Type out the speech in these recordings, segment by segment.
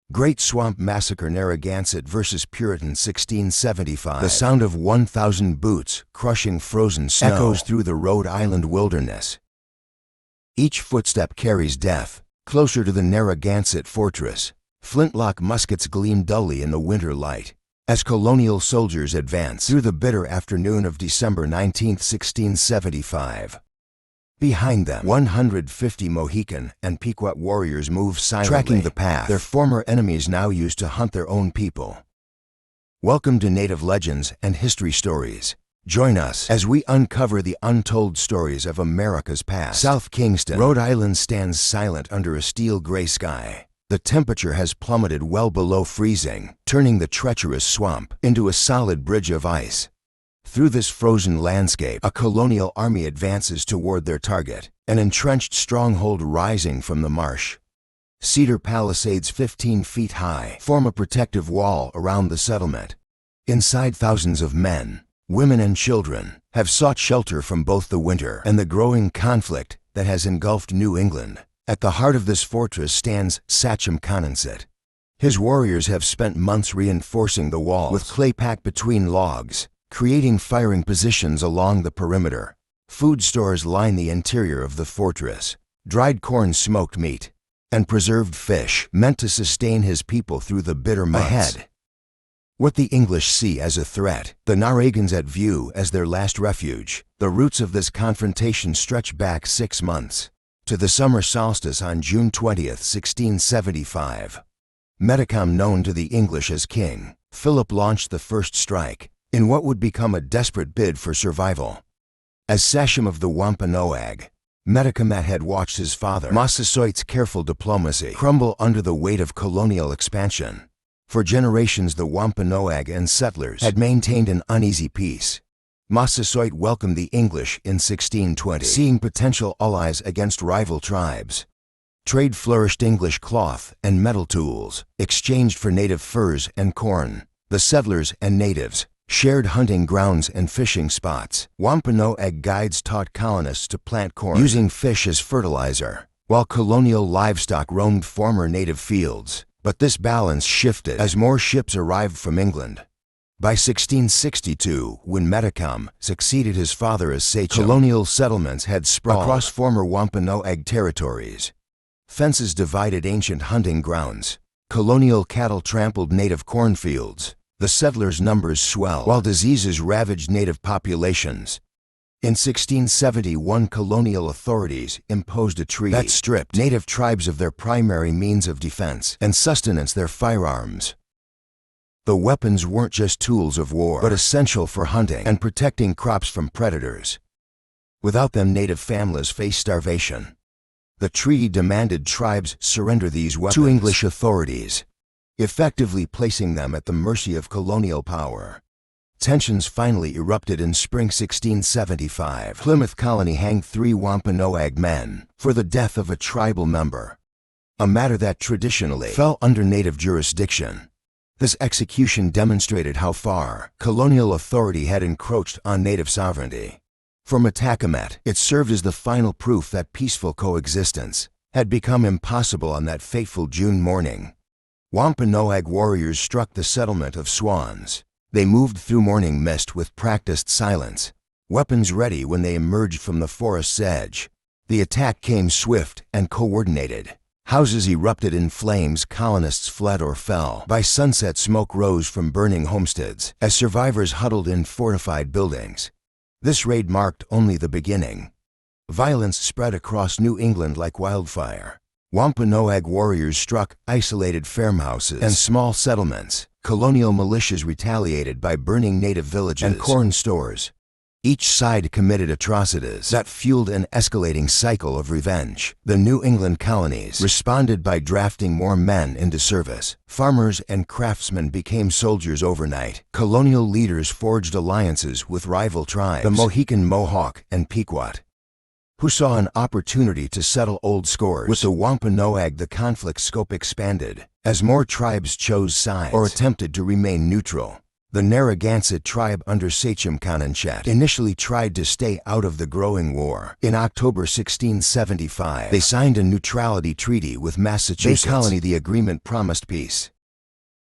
Great Swamp Massacre, Narragansett vs. Puritan, 1675. The sound of 1,000 boots crushing frozen snow echoes through the Rhode Island wilderness. Each footstep carries death. Closer to the Narragansett fortress, flintlock muskets gleam dully in the winter light as colonial soldiers advance through the bitter afternoon of December 19, 1675. Behind them, 150 Mohican and Pequot warriors move silently, tracking the path their former enemies now used to hunt their own people. Welcome to Native Legends and History Stories. Join us as we uncover the untold stories of America's past. South Kingston, Rhode Island stands silent under a steel gray sky. The temperature has plummeted well below freezing, turning the treacherous swamp into a solid bridge of ice. Through this frozen landscape, a colonial army advances toward their target, an entrenched stronghold rising from the marsh. Cedar palisades 15 feet high form a protective wall around the settlement. Inside, thousands of men, women and children have sought shelter from both the winter and the growing conflict that has engulfed New England. At the heart of this fortress stands Sachem Condensate. His warriors have spent months reinforcing the walls with clay packed between logs, creating firing positions along the perimeter. Food stores line the interior of the fortress. Dried corn, smoked meat, and preserved fish meant to sustain his people through the bitter months ahead. What the English see as a threat, the Narragans at view as their last refuge. The roots of this confrontation stretch back 6 months, to the summer solstice on June 20th, 1675. Metacom, known to the English as King Philip, launched the first strike in what would become a desperate bid for survival. As Sachem of the Wampanoag, Metacom had watched his father Massasoit's careful diplomacy crumble under the weight of colonial expansion. For generations, the Wampanoag and settlers had maintained an uneasy peace. Massasoit welcomed the English in 1620, seeing potential allies against rival tribes. Trade flourished. English cloth and metal tools exchanged for native furs and corn. The settlers and natives shared hunting grounds and fishing spots. Wampanoag guides taught colonists to plant corn using fish as fertilizer, while colonial livestock roamed former native fields. But this balance shifted as more ships arrived from England. By 1662, when Metacom succeeded his father as sachem, colonial settlements had sprawled across former Wampanoag territories. Fences divided ancient hunting grounds. Colonial cattle trampled native cornfields. The settlers' numbers swelled while diseases ravaged native populations. In 1671, colonial authorities imposed a treaty that stripped native tribes of their primary means of defense and sustenance, their firearms. The weapons weren't just tools of war, but essential for hunting and protecting crops from predators. Without them, native families faced starvation. The treaty demanded tribes surrender these weapons to English authorities, effectively placing them at the mercy of colonial power. Tensions finally erupted in spring 1675. Plymouth Colony hanged 3 Wampanoag men for the death of a tribal member, a matter that traditionally fell under native jurisdiction. This execution demonstrated how far colonial authority had encroached on native sovereignty. For Metacomet, it served as the final proof that peaceful coexistence had become impossible on that fateful June morning. Wampanoag warriors struck the settlement of Swans. They moved through morning mist with practiced silence, weapons ready when they emerged from the forest's edge. The attack came swift and coordinated. Houses erupted in flames, colonists fled or fell. By sunset, smoke rose from burning homesteads as survivors huddled in fortified buildings. This raid marked only the beginning. Violence spread across New England like wildfire. Wampanoag warriors struck isolated farmhouses and small settlements. Colonial militias retaliated by burning native villages and corn stores. Each side committed atrocities that fueled an escalating cycle of revenge. The New England colonies responded by drafting more men into service. Farmers and craftsmen became soldiers overnight. Colonial leaders forged alliances with rival tribes, the Mohican, Mohawk, and Pequot, who saw an opportunity to settle old scores. With the Wampanoag, the conflict scope expanded as more tribes chose sides or attempted to remain neutral. The Narragansett tribe under Sachem Conanchet initially tried to stay out of the growing war. In October 1675, they signed a neutrality treaty with Massachusetts. Bay Colony. The agreement promised peace,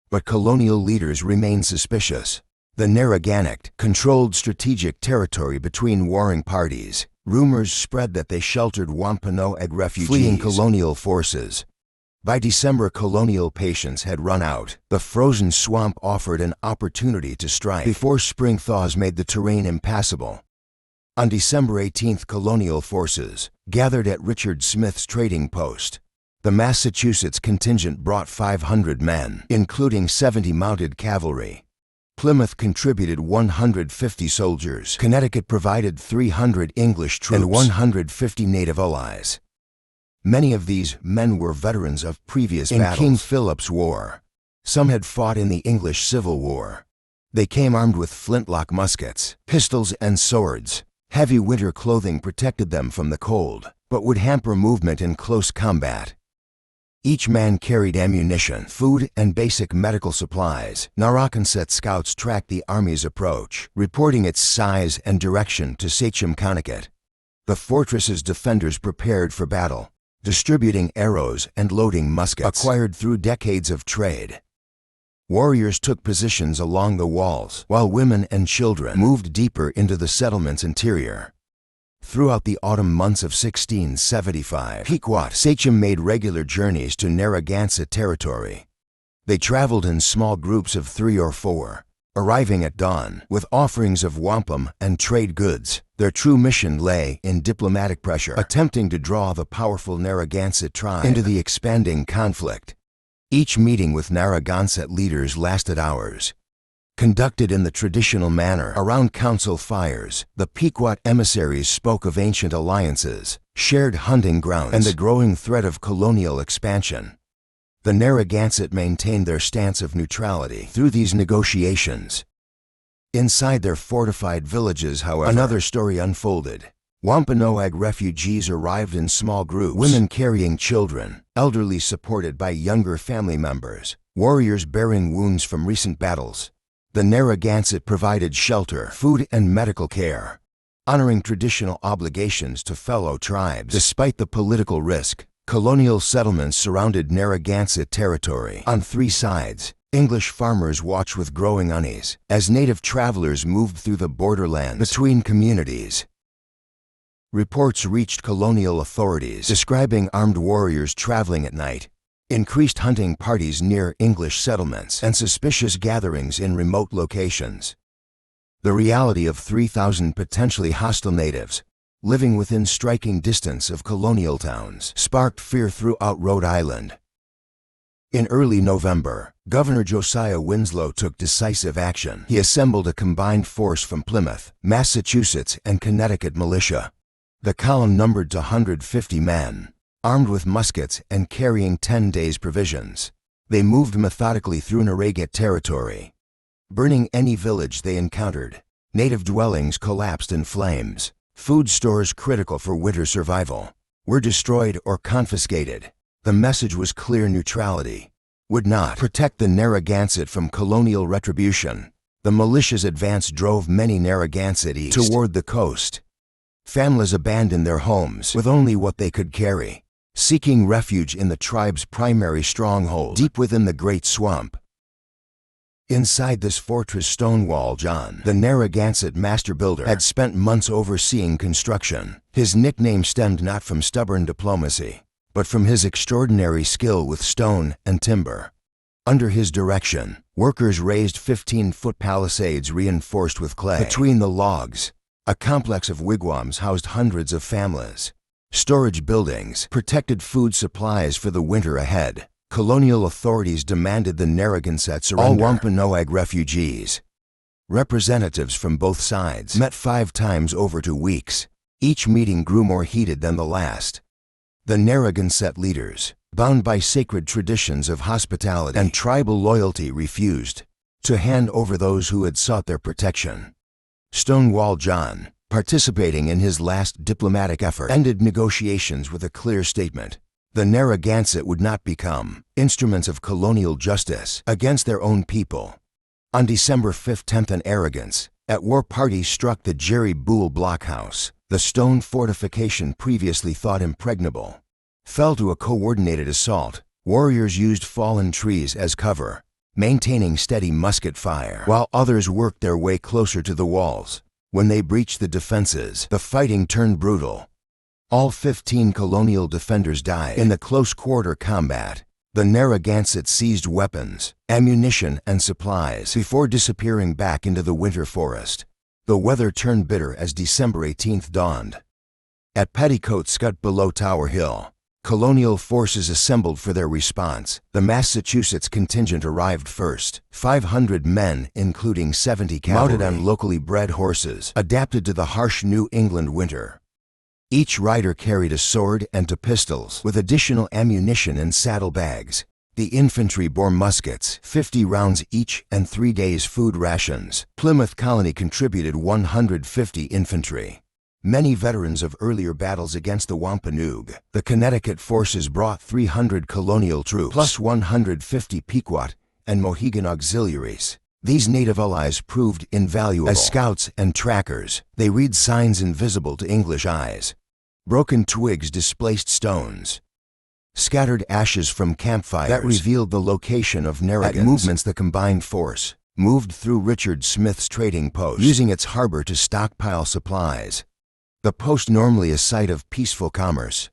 but colonial leaders remained suspicious. The Narragansett controlled strategic territory between warring parties. Rumors spread that they sheltered Wampanoag refugees fleeing colonial forces. By December, colonial patience had run out. The frozen swamp offered an opportunity to strike before spring thaws made the terrain impassable. On December 18th, colonial forces gathered at Richard Smith's trading post. The Massachusetts contingent brought 500 men, including 70 mounted cavalry. Plymouth contributed 150 soldiers. Connecticut provided 300 English troops and 150 native allies. Many of these men were veterans of previous battles. In King Philip's War, some had fought in the English Civil War. They came armed with flintlock muskets, pistols, and swords. Heavy winter clothing protected them from the cold, but would hamper movement in close combat. Each man carried ammunition, food, and basic medical supplies. Narragansett scouts tracked the Army's approach, reporting its size and direction to Sachem Conanchet. The fortress's defenders prepared for battle, distributing arrows and loading muskets acquired through decades of trade. Warriors took positions along the walls, while women and children moved deeper into the settlement's interior. Throughout the autumn months of 1675, Pequot Sachem made regular journeys to Narragansett territory. They traveled in small groups of 3 or 4, arriving at dawn with offerings of wampum and trade goods. Their true mission lay in diplomatic pressure, attempting to draw the powerful Narragansett tribe into the expanding conflict. Each meeting with Narragansett leaders lasted hours. Conducted in the traditional manner around council fires, the Pequot emissaries spoke of ancient alliances, shared hunting grounds, and the growing threat of colonial expansion. The Narragansett maintained their stance of neutrality through these negotiations. Inside their fortified villages, however, another story unfolded. Wampanoag refugees arrived in small groups, women carrying children, elderly supported by younger family members, warriors bearing wounds from recent battles. The Narragansett provided shelter, food, and medical care, honoring traditional obligations to fellow tribes. Despite the political risk, colonial settlements surrounded Narragansett territory. On 3 sides, English farmers watched with growing unease as native travelers moved through the borderlands between communities. Reports reached colonial authorities describing armed warriors traveling at night, increased hunting parties near English settlements, and suspicious gatherings in remote locations. The reality of 3,000 potentially hostile natives living within striking distance of colonial towns sparked fear throughout Rhode Island. In early November, Governor Josiah Winslow took decisive action. He assembled a combined force from Plymouth, Massachusetts, and Connecticut militia. The column numbered 150 men, armed with muskets and carrying 10 days' provisions. They moved methodically through Narragansett territory, burning any village they encountered. Native dwellings collapsed in flames. Food stores critical for winter survival were destroyed or confiscated. The message was clear: neutrality would not protect the Narragansett from colonial retribution. The militia's advance drove many Narragansett east toward the coast. Families abandoned their homes with only what they could carry, seeking refuge in the tribe's primary stronghold deep within the Great Swamp. Inside this fortress, Stonewall John, the Narragansett master builder, had spent months overseeing construction. His nickname stemmed not from stubborn diplomacy, but from his extraordinary skill with stone and timber. Under his direction, workers raised 15-foot palisades reinforced with clay. Between the logs, a complex of wigwams housed hundreds of families. Storage buildings protected food supplies for the winter ahead. Colonial authorities demanded the Narragansett surrender all Wampanoag refugees. Representatives from both sides met 5 times over 2 weeks. Each meeting grew more heated than the last. The Narragansett leaders, bound by sacred traditions of hospitality and tribal loyalty, refused to hand over those who had sought their protection. Stonewall John, participating in his last diplomatic effort, ended negotiations with a clear statement. The Narragansett would not become instruments of colonial justice against their own people. On December 5, 10th, an arrogance at war party struck the Jerry Boole blockhouse. The stone fortification previously thought impregnable fell to a coordinated assault. Warriors used fallen trees as cover, maintaining steady musket fire, while others worked their way closer to the walls. When they breached the defenses, the fighting turned brutal. All 15 colonial defenders died in the close-quarter combat. The Narragansett seized weapons, ammunition, and supplies before disappearing back into the winter forest. The weather turned bitter as December 18th dawned. At Petticoat Scut below Tower Hill, colonial forces assembled for their response. The Massachusetts contingent arrived first. 500 men, including 70 cavalry, mounted on locally bred horses, adapted to the harsh New England winter. Each rider carried a sword and 2 pistols, with additional ammunition in saddlebags. The infantry bore muskets, 50 rounds each, and 3 days' food rations. Plymouth Colony contributed 150 infantry. Many veterans of earlier battles against the Wampanoag. The Connecticut forces brought 300 colonial troops, plus 150 Pequot and Mohegan auxiliaries. These native allies proved invaluable as scouts and trackers. They read signs invisible to English eyes. Broken twigs displaced stones. Scattered ashes from campfires that revealed the location of Narragansett. At movements, the combined force moved through Richard Smith's trading post, using its harbor to stockpile supplies. The post, normally a site of peaceful commerce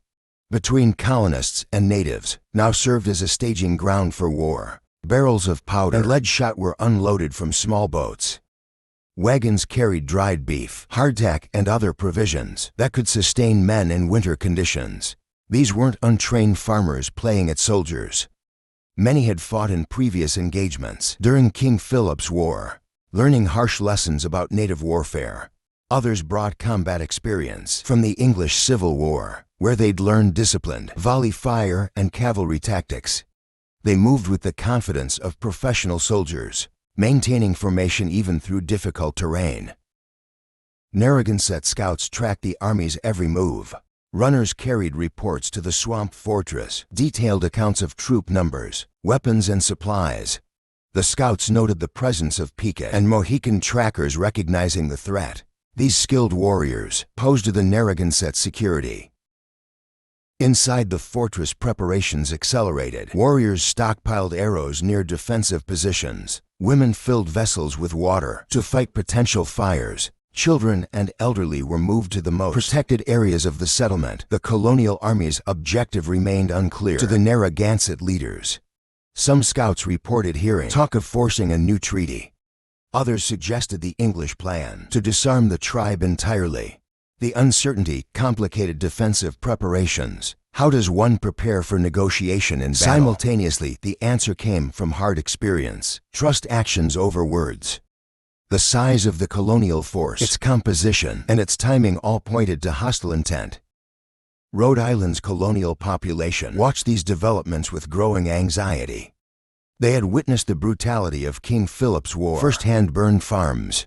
between colonists and natives, now served as a staging ground for war. Barrels of powder and lead shot were unloaded from small boats. Wagons carried dried beef, hardtack, and other provisions that could sustain men in winter conditions. These weren't untrained farmers playing at soldiers. Many had fought in previous engagements during King Philip's War, learning harsh lessons about native warfare. Others brought combat experience from the English Civil War, where they'd learned disciplined volley fire and cavalry tactics. They moved with the confidence of professional soldiers, maintaining formation even through difficult terrain. Narragansett scouts tracked the Army's every move. Runners carried reports to the swamp fortress, detailed accounts of troop numbers, weapons, and supplies. The scouts noted the presence of Pequot and Mohican trackers, recognizing the threat. These skilled warriors posed to the Narragansett security. Inside the fortress, preparations accelerated. Warriors stockpiled arrows near defensive positions. Women filled vessels with water to fight potential fires. Children and elderly were moved to the most protected areas of the settlement. The colonial army's objective remained unclear to the Narragansett leaders. Some scouts reported hearing talk of forcing a new treaty. Others suggested the English plan to disarm the tribe entirely. The uncertainty complicated defensive preparations. How does one prepare for negotiation in battle? Simultaneously, the answer came from hard experience. Trust actions over words. The size of the colonial force, its composition, and its timing all pointed to hostile intent. Rhode Island's colonial population watched these developments with growing anxiety. They had witnessed the brutality of King Philip's War, firsthand burned farms,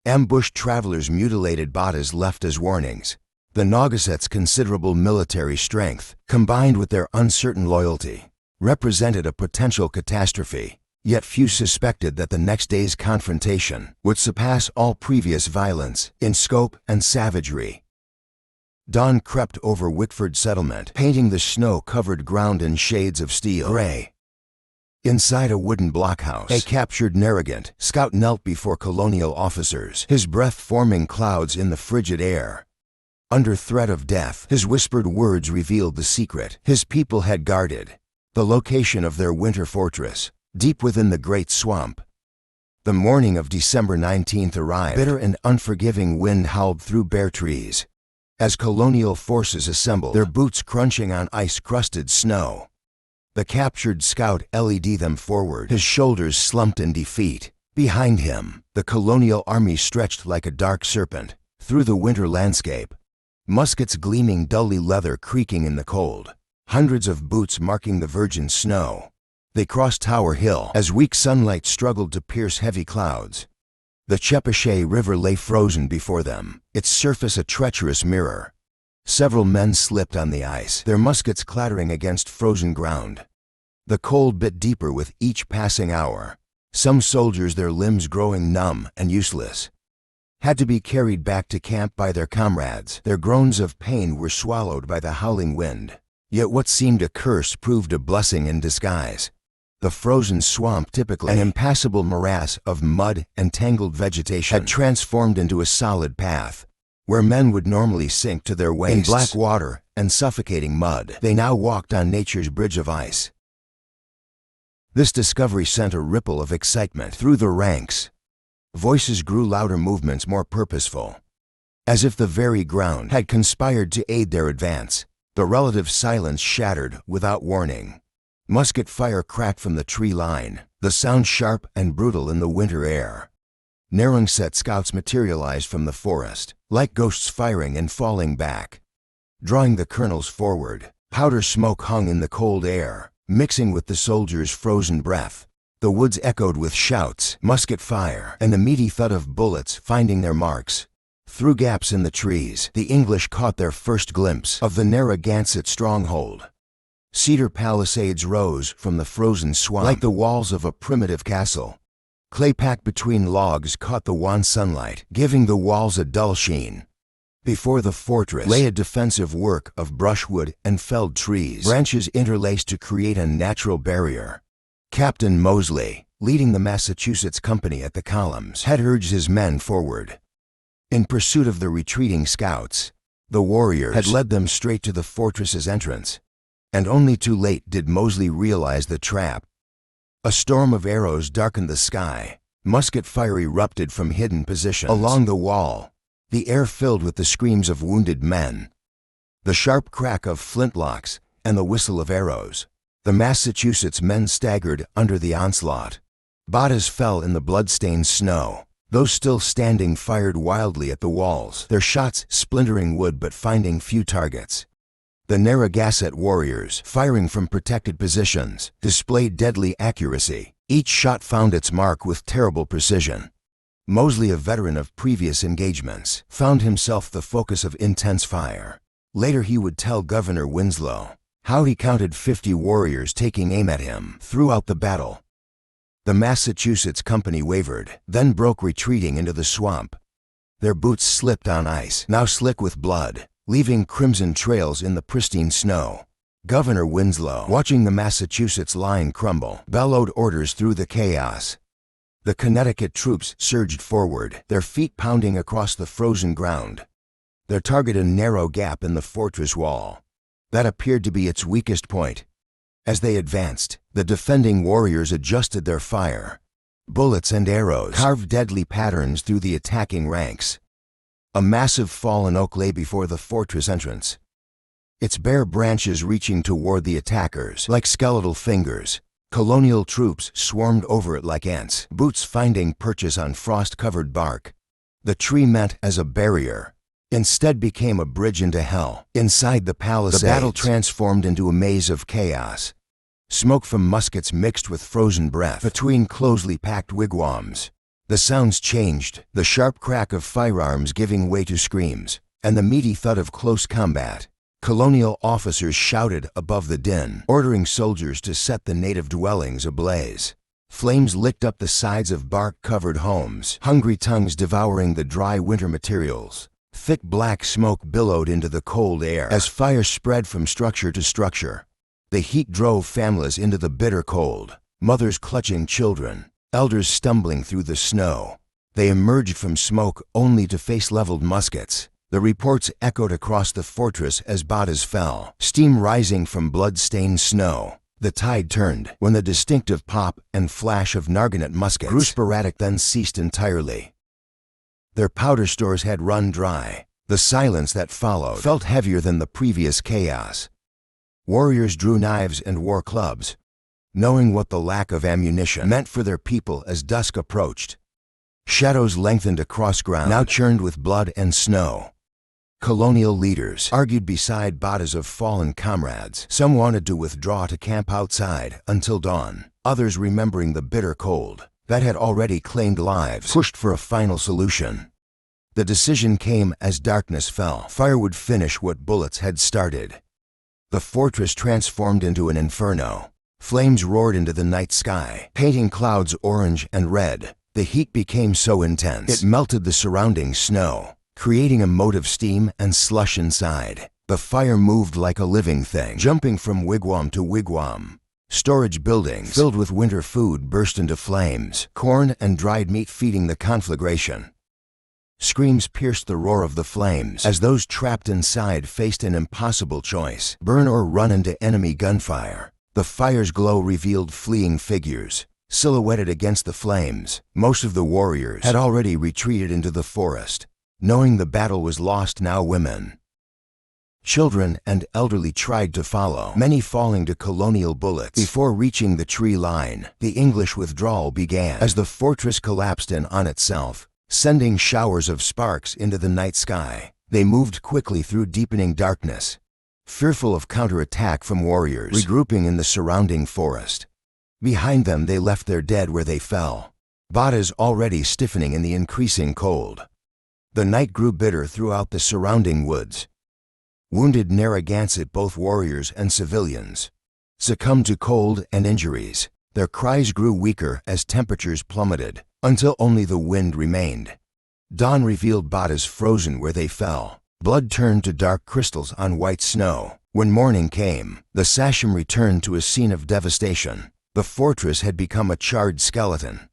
ambushed travelers, mutilated bodies left as warnings. The Naugaset's considerable military strength, combined with their uncertain loyalty, represented a potential catastrophe. Yet few suspected that the next day's confrontation would surpass all previous violence in scope and savagery. Dawn crept over Wickford settlement, painting the snow-covered ground in shades of steel gray. Inside a wooden blockhouse, a captured Narragansett scout knelt before colonial officers, his breath forming clouds in the frigid air. Under threat of death, his whispered words revealed the secret his people had guarded, the location of their winter fortress, deep within the great swamp. The morning of December 19th arrived. Bitter and unforgiving wind howled through bare trees as colonial forces assembled, their boots crunching on ice-crusted snow. The captured scout led them forward, his shoulders slumped in defeat. Behind him, the colonial army stretched like a dark serpent through the winter landscape, muskets gleaming dully, leather creaking in the cold, hundreds of boots marking the virgin snow. They crossed Tower Hill as weak sunlight struggled to pierce heavy clouds. The Chepachet River lay frozen before them, its surface a treacherous mirror. Several men slipped on the ice, their muskets clattering against frozen ground. The cold bit deeper with each passing hour. Some soldiers, their limbs growing numb and useless, had to be carried back to camp by their comrades. Their groans of pain were swallowed by the howling wind. Yet what seemed a curse proved a blessing in disguise. The frozen swamp, typically an impassable morass of mud and tangled vegetation, had transformed into a solid path. Where men would normally sink to their waists in black water and suffocating mud, they now walked on nature's bridge of ice. This discovery sent a ripple of excitement through the ranks. Voices grew louder, movements more purposeful. As if the very ground had conspired to aid their advance, the relative silence shattered without warning. Musket fire cracked from the tree line, the sound sharp and brutal in the winter air. Narragansett scouts materialized from the forest, like ghosts firing and falling back. Drawing the colonels forward, powder smoke hung in the cold air, mixing with the soldiers' frozen breath. The woods echoed with shouts, musket fire, and the meaty thud of bullets finding their marks. Through gaps in the trees, the English caught their first glimpse of the Narragansett stronghold. Cedar palisades rose from the frozen swamp like the walls of a primitive castle. Clay packed between logs caught the wan sunlight, giving the walls a dull sheen. Before the fortress lay a defensive work of brushwood and felled trees, branches interlaced to create a natural barrier. Captain Mosley, leading the Massachusetts company at the columns, had urged his men forward. In pursuit of the retreating scouts, the warriors had led them straight to the fortress's entrance. And only too late did Mosley realize the trap. A storm of arrows darkened the sky. Musket fire erupted from hidden positions along the wall, the air filled with the screams of wounded men, the sharp crack of flintlocks, and the whistle of arrows. The Massachusetts men staggered under the onslaught. Bodies fell in the blood-stained snow. Those still standing fired wildly at the walls, their shots splintering wood but finding few targets. The Narragansett warriors, firing from protected positions, displayed deadly accuracy. Each shot found its mark with terrible precision. Mosley, a veteran of previous engagements, found himself the focus of intense fire. Later he would tell Governor Winslow how he counted 50 warriors taking aim at him throughout the battle. The Massachusetts company wavered, then broke, retreating into the swamp. Their boots slipped on ice, now slick with blood, leaving crimson trails in the pristine snow. Governor Winslow, watching the Massachusetts line crumble, bellowed orders through the chaos. The Connecticut troops surged forward, their feet pounding across the frozen ground. Their target, a narrow gap in the fortress wall. That appeared to be its weakest point. As they advanced, the defending warriors adjusted their fire. Bullets and arrows carved deadly patterns through the attacking ranks. A massive fallen oak lay before the fortress entrance, its bare branches reaching toward the attackers like skeletal fingers. Colonial troops swarmed over it like ants, boots finding purchase on frost-covered bark. The tree meant as a barrier, instead became a bridge into hell. Inside the palisades, the battle transformed into a maze of chaos. Smoke from muskets mixed with frozen breath between closely packed wigwams. The sounds changed, the sharp crack of firearms giving way to screams, and the meaty thud of close combat. Colonial officers shouted above the din, ordering soldiers to set the native dwellings ablaze. Flames licked up the sides of bark-covered homes, hungry tongues devouring the dry winter materials. Thick black smoke billowed into the cold air as fire spread from structure to structure. The heat drove families into the bitter cold, mothers clutching children, elders stumbling through the snow. They emerged from smoke only to face leveled muskets. The reports echoed across the fortress as bodies fell, steam rising from blood-stained snow. The tide turned when the distinctive pop and flash of Narragansett muskets grew sporadic, then ceased entirely. Their powder stores had run dry. The silence that followed felt heavier than the previous chaos. Warriors drew knives and war clubs, knowing what the lack of ammunition meant for their people as dusk approached. Shadows lengthened across ground, now churned with blood and snow. Colonial leaders argued beside bodies of fallen comrades. Some wanted to withdraw to camp outside until dawn. Others, remembering the bitter cold that had already claimed lives, pushed for a final solution. The decision came as darkness fell. Fire would finish what bullets had started. The fortress transformed into an inferno. Flames roared into the night sky, painting clouds orange and red. The heat became so intense, it melted the surrounding snow, creating a moat of steam and slush inside. The fire moved like a living thing, jumping from wigwam to wigwam. Storage buildings filled with winter food burst into flames, corn and dried meat feeding the conflagration. Screams pierced the roar of the flames as those trapped inside faced an impossible choice: burn or run into enemy gunfire. The fire's glow revealed fleeing figures, silhouetted against the flames. Most of the warriors had already retreated into the forest, knowing the battle was lost. Now women, children, and elderly tried to follow, many falling to colonial bullets. Before reaching the tree line, the English withdrawal began as the fortress collapsed in on itself, sending showers of sparks into the night sky. They moved quickly through deepening darkness, fearful of counterattack from warriors regrouping in the surrounding forest. Behind them they left their dead where they fell, bodies already stiffening in the increasing cold. The night grew bitter throughout the surrounding woods. Wounded Narragansett, both warriors and civilians, succumbed to cold and injuries. Their cries grew weaker as temperatures plummeted, until only the wind remained. Dawn revealed bodies frozen where they fell. Blood turned to dark crystals on white snow. When morning came, the Sachem returned to a scene of devastation. The fortress had become a charred skeleton,